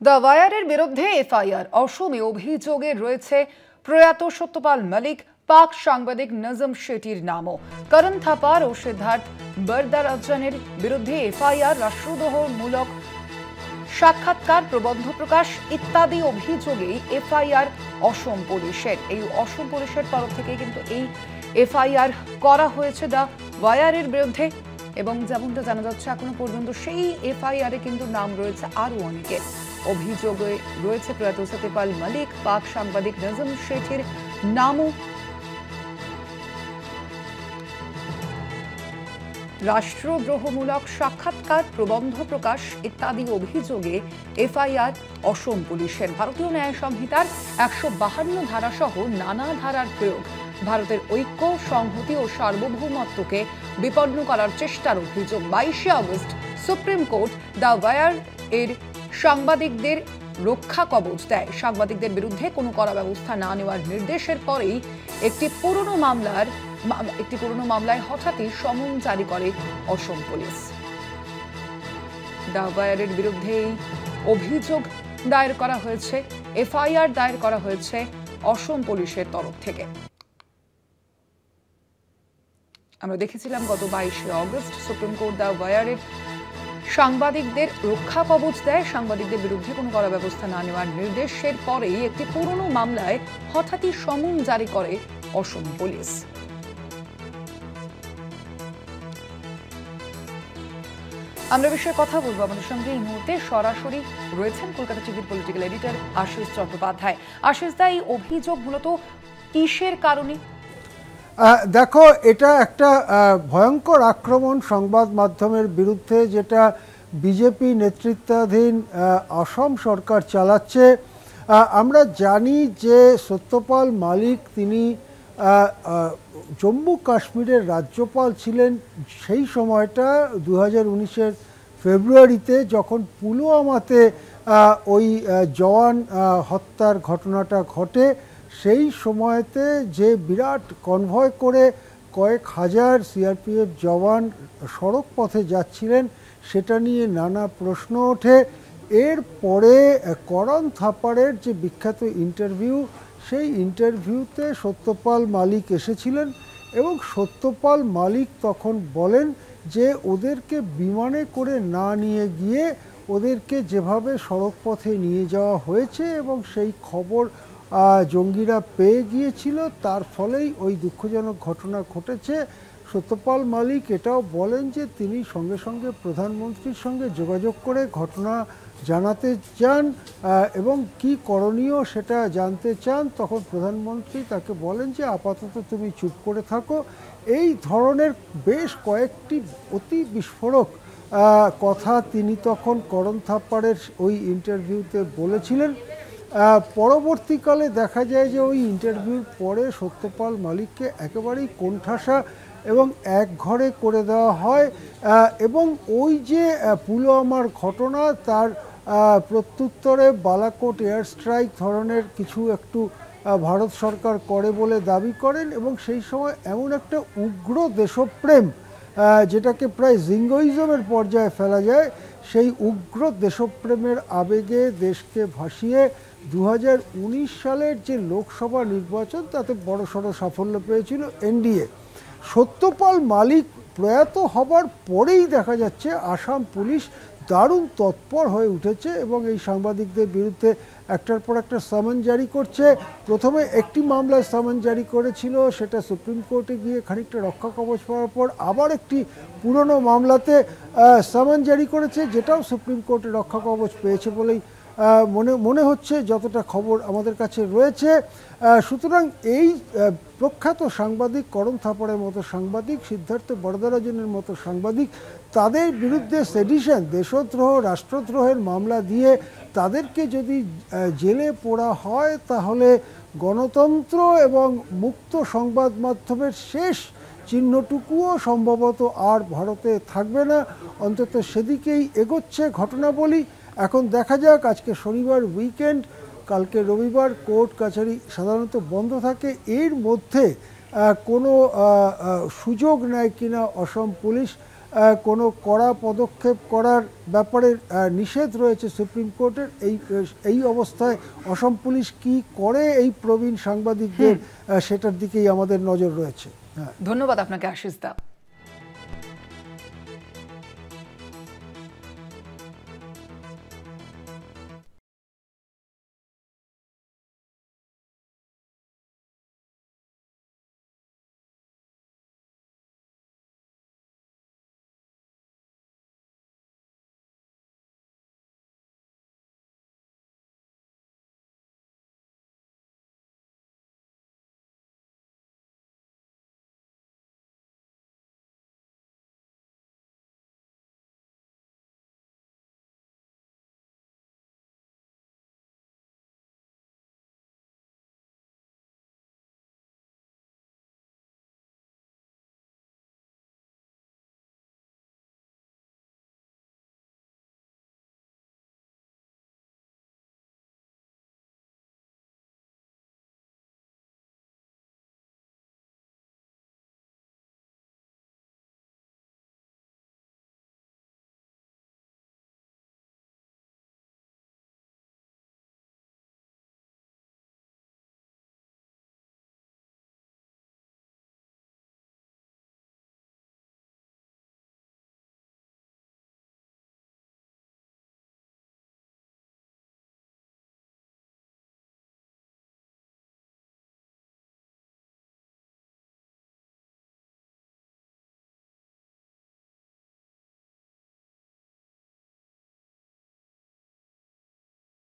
The ওয়ায়ারের বিরুদ্ধে FIR, অসমে অভিযোগে রয়েছে প্রয়াত সত্যপাল মালিক, পাক সাংবাদিক নজম শেঠির নামও। করণ থাপার ও সিদ্ধার্থ বরদারাজনের বিরুদ্ধে এফআইআর, রাষ্ট্রদ্রোহমূলক সাক্ষাৎকার, প্রবন্ধ প্রকাশ ইত্যাদি অভিযোগেই এফআইআর অসম পুলিশের। এই অসম পুলিশের তরফ থেকে কিন্তু এই এফআইআর করা হয়েছে দ্য ওয়ায়ারের বিরুদ্ধে। এবং যেমনটা জানা যাচ্ছে, এখনো পর্যন্ত সেই এফআইআর এ কিন্তু নাম রয়েছে আরো অনেকের। অভিযোগে রয়েছে প্রয়াত সত্যপাল মালিক, পাক সাংবাদিক নজম শেঠির নামও। রাষ্ট্রদ্রোহমূলক সাক্ষাৎকার, প্রবন্ধ প্রকাশ ইত্যাদি অভিযোগে এফআইআর অসম পুলিশের। ভারতীয় ন্যায় সংহিতার ১৫২ ধারা সহ নানা ধারার প্রয়োগ, ভারতের ঐক্য, সংহতি ও সার্বভৌমত্বকে বিপন্ন করার চেষ্টার অভিযোগ। ২২শে August supreme court the Wire এর সাংবাদিকদের রক্ষা কবচ দেয়। সাংবাদিকদের বিরুদ্ধে কোনো কড়া ব্যবস্থা না নেওয়ার নির্দেশের পরেই একটি পুরনো মামলায় হঠাৎই সমন জারি করে অসম পুলিশ। দ্য ওয়ারের বিরুদ্ধে অভিযোগ দায়ের করা হয়েছে, এফআইআর দায়ের করা হয়েছে অসম পুলিশের তরফ থেকে। আমরা দেখেছিলাম গত ২২শে আগস্ট সুপ্রিম কোর্ট দ্য ওয়ারের সাংবাদিকদের রক্ষা কবচ দেয়। সাংবাদিকদের বিরুদ্ধে কোনো কড়া ব্যবস্থা না নেওয়ার নির্দেশের পরেই একটি পুরনো মামলায় হঠাৎই সমন জারি করে অসম পুলিশ। আমরা বিষয়ে কথা বলবো। আমাদের সঙ্গে এই মুহূর্তে সরাসরি রয়েছেন কলকাতা টিভির পলিটিক্যাল এডিটর আশিস চট্টোপাধ্যায়। আশিস দা, এই অভিযোগ মূলত কিসের কারণে? দেখো, এটা একটা ভয়ঙ্কর আক্রমণ সংবাদ মাধ্যমের বিরুদ্ধে, যেটা বিজেপি নেতৃত্বাধীন অসম সরকার চালাচ্ছে। আমরা জানি যে সত্যপাল মালিক তিনি জম্মু কাশ্মীরের রাজ্যপাল ছিলেন সেই সময়টা ২০১৯-এর ফেব্রুয়ারিতে, যখন পুলওয়ামাতে ওই জওয়ান হত্যার ঘটনাটা ঘটে। সেই সময়তে যে বিরাট কনভয় করে কয়েক হাজার সিআরপিএফ জওয়ান সড়ক পথে যাচ্ছিলেন, সেটা নিয়ে নানা প্রশ্ন ওঠে। এরপরে করণ থাপারের যে বিখ্যাত ইন্টারভিউ, সেই ইন্টারভিউতে সত্যপাল মালিক এসেছিলেন এবং সত্যপাল মালিক তখন বলেন যে ওদেরকে বিমানে করে না নিয়ে গিয়ে ওদেরকে যেভাবে সড়ক পথে নিয়ে যাওয়া হয়েছে এবং সেই খবর জঙ্গিরা পেয়ে গিয়েছিল, তার ফলেই ওই দুঃখজনক ঘটনা ঘটেছে। সত্যপাল মালিক এটাও বলেন যে তিনি সঙ্গে সঙ্গে প্রধানমন্ত্রীর সঙ্গে যোগাযোগ করে ঘটনা জানাতে চান এবং কি করণীয় সেটা জানতে চান। তখন প্রধানমন্ত্রী তাকে বলেন যে আপাতত তুমি চুপ করে থাকো। এই ধরনের বেশ কয়েকটি অতি বিস্ফোরক কথা তিনি তখন করণ থাপ্পারের ওই ইন্টারভিউতে বলেছিলেন। পরবর্তীকালে দেখা যায় যে ওই ইন্টারভিউর পরে সত্যপাল মালিককে একেবারেই কোণঠাসা এবং এক ঘরে করে দেওয়া হয় এবং ওই যে পুলওয়ামার ঘটনা, তার প্রত্যুত্তরে বালাকোট এয়ার স্ট্রাইক ধরনের কিছু একটু ভারত সরকার করে বলে দাবি করেন এবং সেই সময় এমন একটা উগ্র দেশপ্রেম, যেটাকে প্রায় জিঙ্গোইজমের পর্যায়ে ফেলা যায়, সেই উগ্র দেশপ্রেমের আবেগে দেশকে ভাসিয়ে ২০১৯ সালের যে লোকসভা নির্বাচন, তাতে বড়সড় সাফল্য পেয়েছিল এনডিএ। সত্যপাল মালিক প্রয়াত হবার পরেই দেখা যাচ্ছে আসাম পুলিশ দারুণ তৎপর হয়ে উঠেছে এবং এই সাংবাদিকদের বিরুদ্ধে একটার পর একটা সামন জারি করছে। প্রথমে একটি মামলায় সামন জারি করেছিল, সেটা সুপ্রিম কোর্টে গিয়ে খানিকটা রক্ষা কবচ পাওয়ার পর আবার একটি পুরনো মামলাতে সামন জারি করেছে, যেটাও সুপ্রিম কোর্টে রক্ষা কবচ পেয়েছে বলেই মনে হচ্ছে, যতটা খবর আমাদের কাছে রয়েছে। সুতরাং এই প্রখ্যাত সাংবাদিক করণ থাপারের মতো সাংবাদিক, সিদ্ধার্থ বরদারাজনের মতো সাংবাদিক, তাদের বিরুদ্ধে সেডিশন, দেশদ্রোহ, রাষ্ট্রদ্রোহের মামলা দিয়ে তাদেরকে যদি জেলে পোড়া হয়, তাহলে গণতন্ত্র এবং মুক্ত সংবাদ মাধ্যমের শেষ চিহ্নটুকুও সম্ভবত আর ভারতে থাকবে না। অন্তত সেদিকেই এগোচ্ছে ঘটনাবলী। এখন দেখা যাক, আজকে শনিবার উইকেন্ড, কালকে রবিবার, কোর্ট কাছারি সাধারণত বন্ধ থাকে। এর মধ্যে কোনো সুযোগ নেয় কিনা অসম পুলিশ কোনো কড়া পদক্ষেপ করার ব্যাপারে নিষেধ রয়েছে সুপ্রিম কোর্টের। এই অবস্থায় অসম পুলিশ কি করে এই প্রবীণ সাংবাদিকদের, সেটার দিকেই আমাদের নজর রয়েছে। ধন্যবাদ আপনাকে আশিস দা।